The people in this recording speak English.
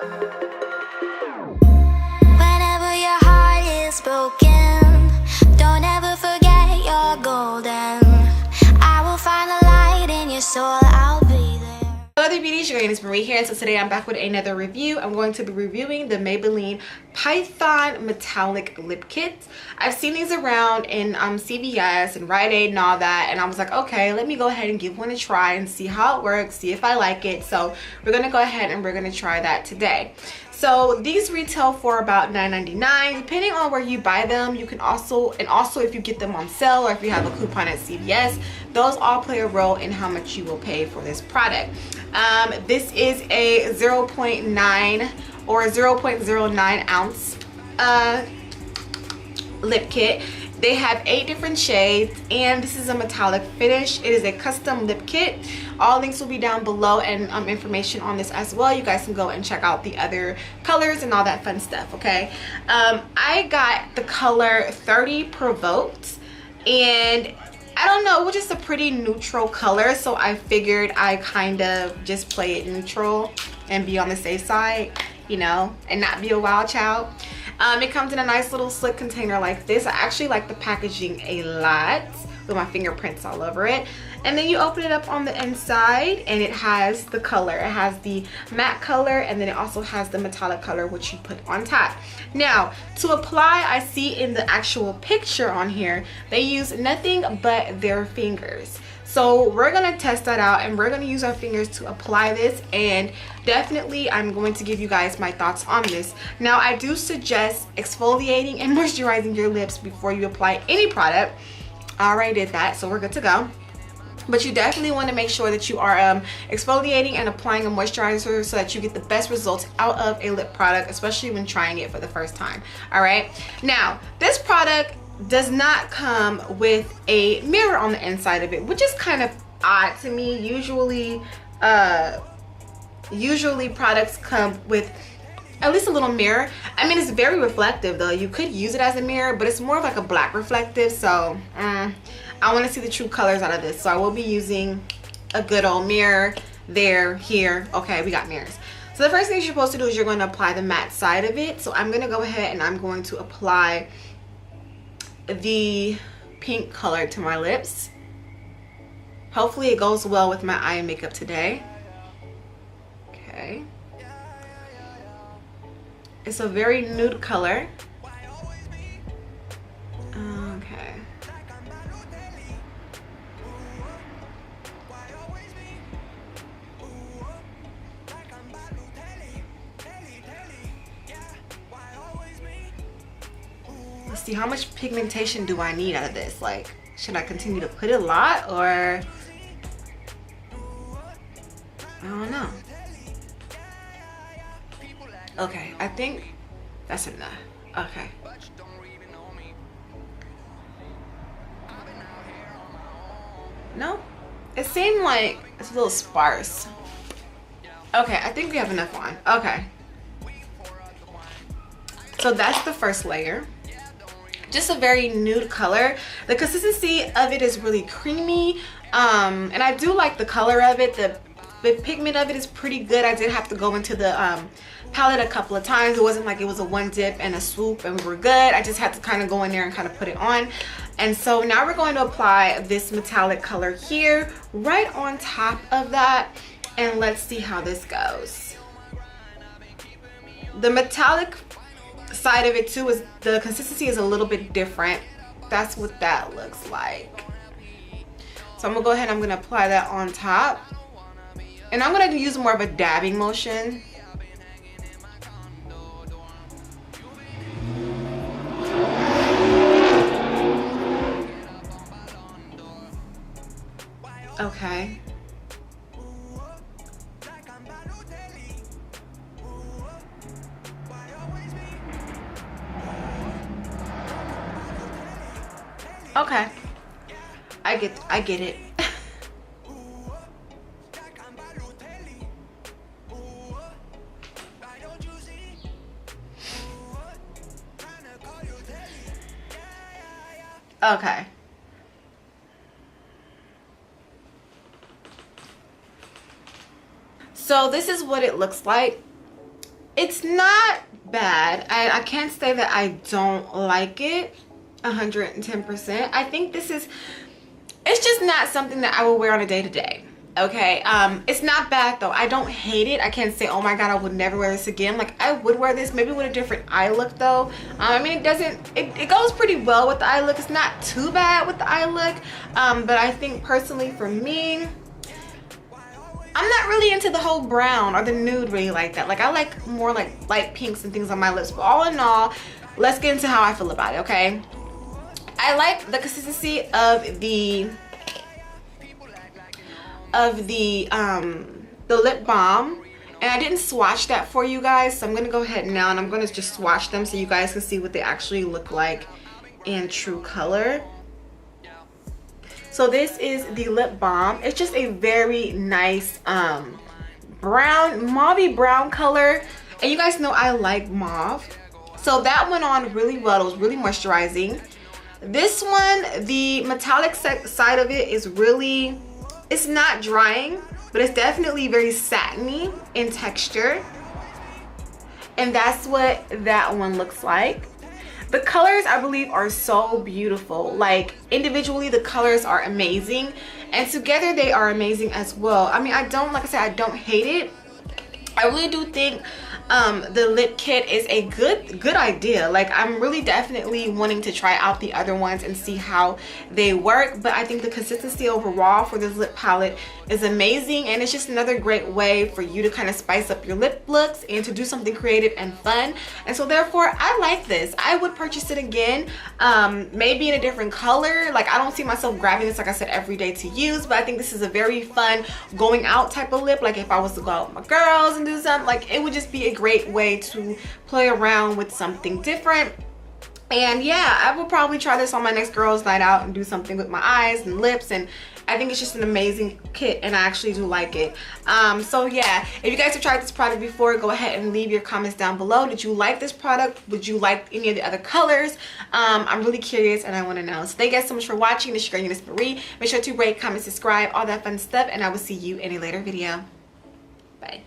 Whenever your heart is broken, don't ever forget you're golden. I will find the light in your soul, I'll be there. Hello there beauties, your Euniycemari here, and so today I'm back with another review. I'm going to be reviewing the Maybelline Python Metallic Lip Kit. I've seen these around in CVS and Rite Aid and all that, and I was like, okay, let me go ahead and give one a try and see how it works, see if I like it. So we're gonna go ahead and we're gonna try that today. So these retail for about $9.99 depending on where you buy them. You can also if you get them on sale or if you have a coupon at CVS, those all play a role in how much you will pay for this product. This is a 0.9 or 0.09 ounce lip kit. They have 8 different shades, and this is a metallic finish. It is a custom lip kit. All links will be down below, and information on this as well. You guys can go and check out the other colors and all that fun stuff, okay? I got the color 30 Provoked, and I don't know, it was just a pretty neutral color, so I figured I kind of just play it neutral and be on the safe side, you know, and not be a wild child. It comes in a nice little slick container like this. I actually like the packaging a lot with my fingerprints all over it. And then you open it up on the inside and it has the color. It has the matte color, and then it also has the metallic color, which you put on top. Now, to apply, I see in the actual picture on here, they use nothing but their fingers. So we're gonna test that out, and we're gonna use our fingers to apply this, and definitely I'm going to give you guys my thoughts on this. Now, I do suggest exfoliating and moisturizing your lips before you apply any product. I already did that, so we're good to go. But you definitely want to make sure that you are exfoliating and applying a moisturizer so that you get the best results out of a lip product, especially when trying it for the first time. All right, now this product does not come with a mirror on the inside of it, which is kind of odd to me. Usually products come with at least a little mirror. I mean, it's very reflective though. You could use it as a mirror, but it's more of like a black reflective, so I want to see the true colors out of this, so I will be using a good old mirror there, here. Okay, we got mirrors. So the first thing you're supposed to do is you're going to apply the matte side of it. So I'm going to go ahead and I'm going to apply the pink color to my lips. Hopefully it goes well with my eye makeup today. Okay. It's a very nude color. Okay. Let's see, how much pigmentation do I need out of this? Like, should I continue to put a lot, or I don't know. Okay, I think that's enough. Okay. No, it seemed like it's a little sparse. Okay, I think we have enough on. Okay. So that's the first layer. Just a very nude color. The consistency of it is really creamy, and I do like the color of it. The pigment of it is pretty good. I did have to go into the palette a couple of times. It wasn't like it was a one dip and a swoop and we were good. I just had to kind of go in there and kind of put it on. And so now we're going to apply this metallic color here right on top of that, and let's see how this goes. The metallic side of it too is, the consistency is a little bit different. That's what that looks like. So I'm gonna go ahead and I'm gonna apply that on top, and I'm gonna use more of a dabbing motion. Okay. Okay. I get it. Okay. So this is what it looks like. It's not bad. I can't say that I don't like it 110%. I think this is, it's just not something that I will wear on a day-to-day. Okay, it's not bad though. I don't hate it. I can't say, oh my god, I would never wear this again. Like, I would wear this maybe with a different eye look though. I mean, it goes pretty well with the eye look. It's not too bad with the eye look, but I think personally for me, I'm not really into the whole brown or the nude really like that. Like, I like more like light pinks and things on my lips. But all in all, let's get into how I feel about it, okay? I like the consistency of the lip balm, and I didn't swatch that for you guys, so I'm gonna go ahead now and I'm gonna just swatch them so you guys can see what they actually look like in true color. So this is the lip balm. It's just a very nice brown, mauve brown color, and you guys know I like mauve, so that went on really well. It was really moisturizing. This one, the metallic side of it is really, it's not drying, but it's definitely very satiny in texture, and that's what that one looks like. The colors, I believe, are so beautiful. Like, individually the colors are amazing, and together they are amazing as well. I mean, I don't, like I said, I don't hate it. I really do think the lip kit is a good idea. Like, I'm really definitely wanting to try out the other ones and see how they work, but I think the consistency overall for this lip palette is amazing, and it's just another great way for you to kind of spice up your lip looks and to do something creative and fun. And so therefore, I like this. I would purchase it again, maybe in a different color. Like, I don't see myself grabbing this, like I said, every day to use, but I think this is a very fun going out type of lip. Like, if I was to go out with my girls and do something, like, it would just be a great way to play around with something different. And yeah, I will probably try this on my next girls night out and do something with my eyes and lips, and I think it's just an amazing kit, and I actually do like it. So yeah, if you guys have tried this product before, go ahead and leave your comments down below. Did you like this product? Would you like any of the other colors? I'm really curious and I want to know. So thank you guys so much for watching. This is your girl Euniycemari. Make sure to rate, comment, subscribe, all that fun stuff, and I will see you in a later video. Bye.